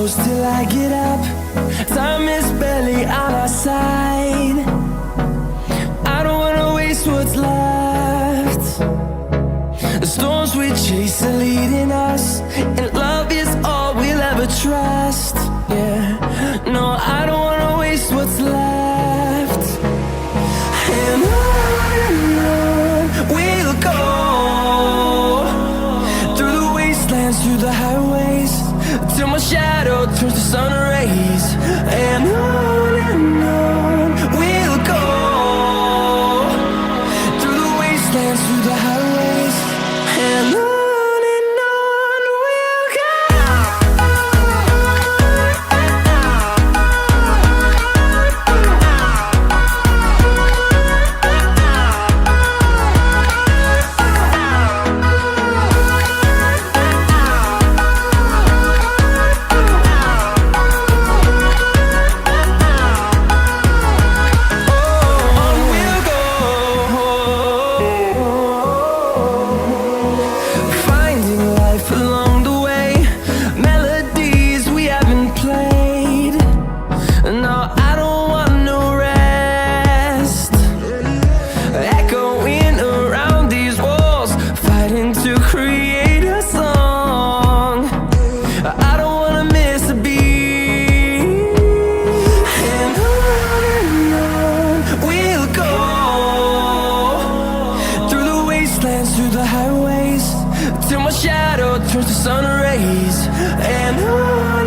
close till I get up. Time is barely on our side. I don't wanna waste what's left. The storms we chase are leading us, and love is all we'll ever trust. Yeah, no, I don't wanna waste what's left. And on we'll go, through the wastelands, through the highways, till my shadow turns to sun rays. And on we'll go, through the wastelands, through the highways, and on we'll go. Through the highways, till my shadow turns to sun rays. And on